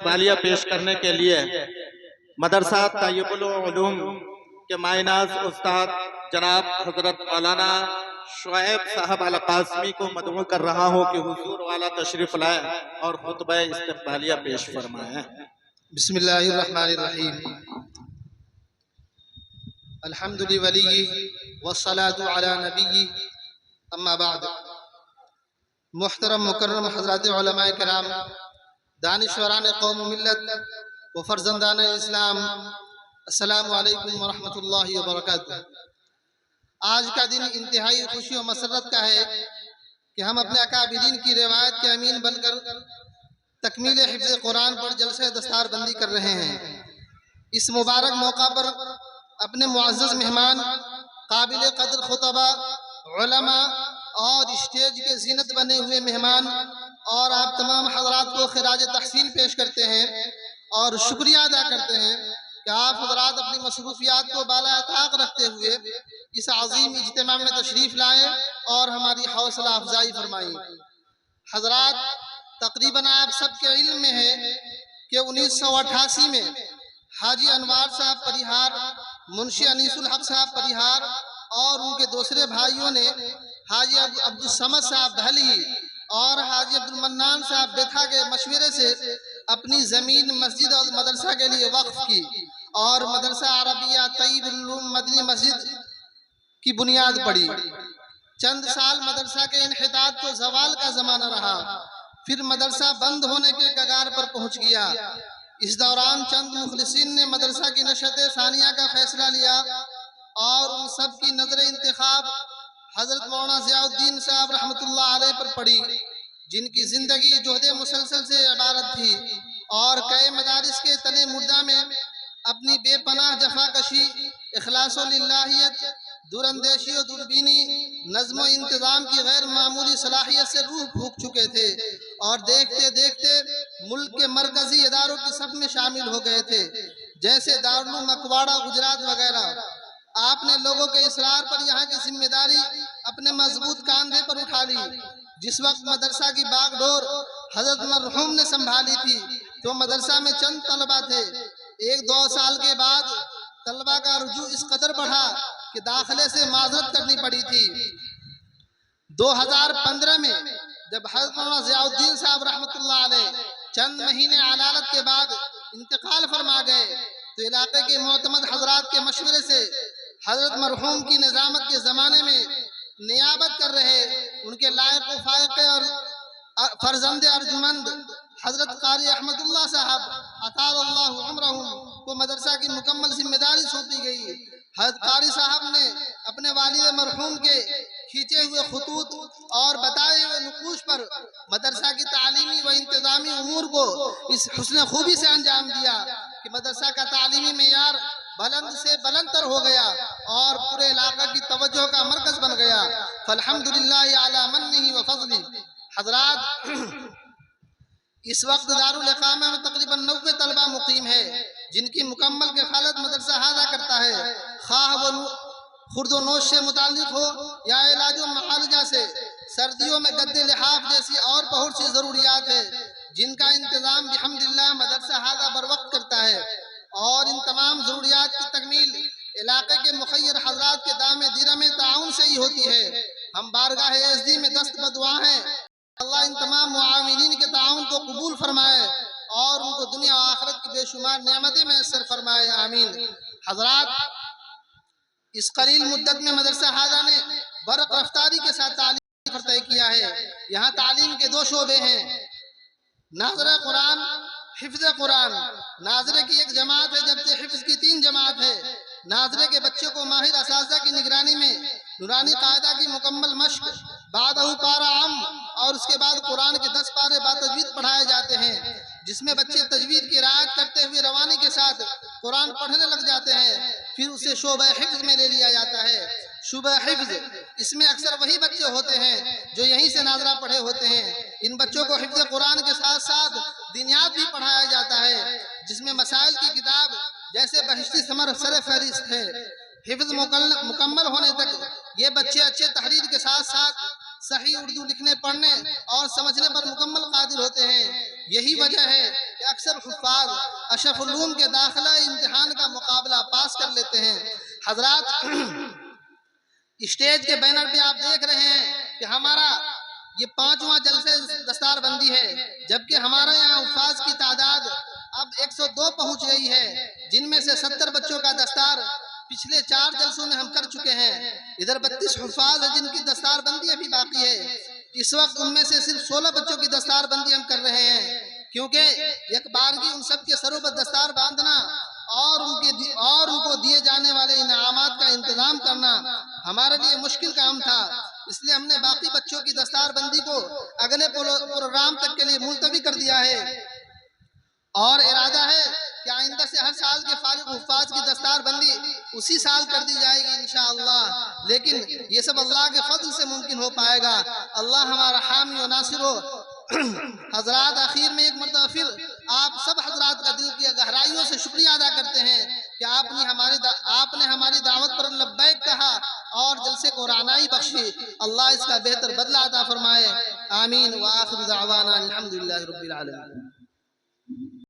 बालिया पेश करने के लिए मदरसा तय्यबुल उलूम के मायनाज उस्ताद जनाब हजरत मौलाना शुएब साहब अल कासमी को मदऊ कर रहा हूँ कि हुजूर वाला तशरीफ लाए और खुतबा इस्तक़बालिया पेश फरमाएं। बिस्मिल्लाहिर्रहमानिर्रहीम। अल्हम्दुलिल्लाहि वली वस्सलातु अला नबी अम्मा बाद। मुहतरम मुकर्रम हज़रात उलमाए किराम, दानिशवरान कौम मिल्लत व फर्जंदान इस्लाम, अस्सलामु अलैकुम व रहमतुल्लाहि व बरकातुहू। आज का दिन इंतहाई खुशी और मसरत का है कि हम अपने अकाबिरीन की रिवायत के अमीन बनकर तकमील हिफ्ज़ कुरान पर जलसे दस्तार बंदी कर रहे हैं। इस मुबारक मौका पर अपने मुअज़्ज़ज़ मेहमान, काबिल कदर खुतबा, उलमा और स्टेज के ज़ीनत बने हुए मेहमान और आप तमाम हज़रात को खिराज तहसीन पेश करते हैं और शुक्रिया अदा करते हैं कि आप हज़रात अपनी मसरूफियात को बाला ताक़ रखते हुए इस अज़ीम इज्तिमा में तशरीफ़ लाए और हमारी हौसला अफजाई फरमाई। हज़रात, तकरीबन आप सबके इल्म में है कि 1988 में हाजी अनवार साहब परिहार, मुंशी अनीसुल हक साहब परिहार और उनके दूसरे भाइयों ने हाजी अब्दुल समद साहब दहली और हाजी अब्दुल मन्नान साहब बेथा के मशवरे से अपनी ज़मीन मस्जिद और मदरसा के लिए वक्फ की और मदरसा अरबिया तय्यबुल उलूम मदनी मस्जिद की बुनियाद पड़ी। चंद साल मदरसा के इन्हिताद तो ज़वाल का ज़माना रहा, फिर मदरसा बंद होने के कगार पर पहुँच गया। इस दौरान चंद मुखलिसीन ने मदरसा की नशत सानिया का फैसला लिया और उन सब की नजर इंतखाब हजरत मौलाना ज़ियाउद्दीन साहब रहमतुल्लाह अलैह पर पड़ी, जिनकी जिंदगी जोहदे मुसलसल से इबारत थी और कई मदारिस के तने मुर्दा में अपनी बेपनाह जफाकशी, इखलासो लिल्लाहियत, दूरंदेशी और दूरबीनी, नज़्म इंतज़ाम की गैर मामूली सलाहियत से रूह फूक चुके थे और देखते देखते मुल्क के मरकजी इदारों की सब में शामिल हो गए थे, जैसे दारुल उलूम मकवाड़ा गुजरात वगैरह। आपने लोगों के इसरार पर यहाँ की जिम्मेदारी अपने मजबूत कांधे पर उठा ली। जिस वक्त मदरसा की बागडोर हजरत मरहूम ने संभाली थी तो मदरसा में चंद तलबा थे। 1-2 साल के बाद तलबा का रुजू इस कदर बढ़ा कि दाखिले से माजरत करनी पड़ी थी। 2015 में जब हजरत मौलाना ज़ियाउद्दीन साहब रहमतुल्लाह अलैह चंद महीने अदालत के बाद इंतकाल फरमा गए तो इलाके के मोतमद हजरात के मशवरे से हजरत मरहूम की निजामत के ज़माने में नियाबत कर रहे उनके लायक व फायक और फर्जंद अर्जुमंद हजरत कारी अहमदुल्लाह साहब अतालल्लाहु उम्रहुम को मदरसा की मुकम्मल जिम्मेदारी सौंपी गई। हजरत कारी साहब ने अपने वालिद मरहूम के खींचे हुए खुतूत और बताए हुए नुकूश पर मदरसा की तालीमी व इंतजामी उमूर को इस हुस्न खूबी से अंजाम दिया कि मदरसा का तालीमी मेयार बुलंद से बुलंदतर हो गया और पूरे इलाका की तवज्जो का मरकज बन गया। अल्हम्दुलिल्लाह अला मन्निही व फज़लिही। हज़रात, इस वक्त दारुल इक़ामा में तकरीबन 90 तलबा मुकीम है, जिनकी मुकम्मल किफ़ालत मदरसा अदा करता है, खाह वो खुर्द नोश से मुताल्लिक़ हो या इलाज मुआलजा से। सर्दियों में गद्दे लिहाफ जैसी और बहुत सी ज़रूरियात है जिनका इंतज़ाम बिहम्दिल्लाह मदरसा अदा बर वक्त करता है और इन तमाम ज़रूरियात की तकमील इलाके के मुखय्यर हज़रात के दामे दिरमे ताउन से ही होती है। हम बारगाह एज़दी में दस्त बदुआ हैं, अल्लाह इन तमाम मुआविनीन के ताउन को कबूल फरमाए और उनको दुनिया और आखिरत की बेशुमार नेमतें मैसर फरमाए, आमीन। हज़रात, इस कलील मुद्दत में मदरसा हाजा ने बरक़ रफ्तारी के साथ तालीम पर तय किया है। यहाँ तालीम के 2 शोबे हैं, नाज़रे कुरान, हिफ्ज़ कुरान। नाज़रे की 1 जमात है, जबकि हिफ्ज़ की 3 जमात है। नाज़रे के बच्चों को माहिर असातिज़ा की निगरानी में नूरानी कायदा की मुकम्मल मश्क, बादहू पारा अम और उसके बाद कुरान के 10 पारे बातजवीद पढ़ाए जाते हैं, जिसमें बच्चे तजवीद की रियायत करते हुए रवानी के साथ कुरान पढ़ने लग जाते हैं। फिर उसे शोबा हिफ्ज़ में ले लिया जाता है। शोबा हिफ्ज़, इसमें अक्सर वही बच्चे होते हैं जो यहीं से नाज़रा पढ़े होते हैं। इन बच्चों को हिफ्ज़ कुरान के साथ साथ दीनियात भी पढ़ाया जाता है, जिसमें मसाइल की किताब जैसे बहिश्ती समर सर फहरिस्त है। हिफ्ज़ मुकम्मल होने तक ये बच्चे अच्छे तहरीर के साथ साथ صحیح اردو لکھنے پڑھنے اور سمجھنے پر مکمل قادر ہوتے ہیں۔ یہی وجہ ہے کہ اکثر حفاظ اشرف العلوم کے داخلہ امتحان کا مقابلہ پاس کر لیتے ہیں۔ حضرات، اسٹیج کے بینر پہ آپ دیکھ رہے ہیں کہ ہمارا یہ 5واں جلسے دستار بندی ہے، جبکہ ہمارے یہاں حفاظ کی تعداد اب 102 پہنچ گئی ہے، جن میں سے 70 بچوں کا دستار پچھلے 4 جلسوں میں ہم کر چکے ہیں۔ ادھر 32 حفاظ ہیں جن کی دستار بندی ابھی باقی ہے۔ اس وقت ان میں سے صرف 16 بچوں کی دستار بندی ہم کر رہے ہیں، کیونکہ یک بارگی ان سب کے سروں پر دستار باندھنا اور ان کو دیے جانے والے انعامات کا انتظام کرنا ہمارے لیے مشکل کام تھا۔ اس لیے ہم نے باقی بچوں کی دستار بندی کو اگلے پروگرام تک کے لیے ملتوی کر دیا ہے، اور ارادہ ہے کہ آئندہ سے ہر سال کے فارغ حفاظ کی دستار بندی اسی سال کر دی جائے گی انشاءاللہ۔ لیکن یہ سب اللہ کے فضل سے ممکن ہو پائے گا۔ اللہ ہمارا حامی و ناصر ہو۔ حضرات، آخر میں ایک مرتبہ پھر آپ سب حضرات کا دل کی گہرائیوں سے شکریہ ادا کرتے ہیں کہ آپ نے ہماری دعوت پر لبیک کہا اور جلسے کو رعنائی بخشی۔ اللہ اس کا بہتر بدلہ عطا فرمائے۔ آمین۔ وآخر دعوانا الحمدللہ رب العالمین۔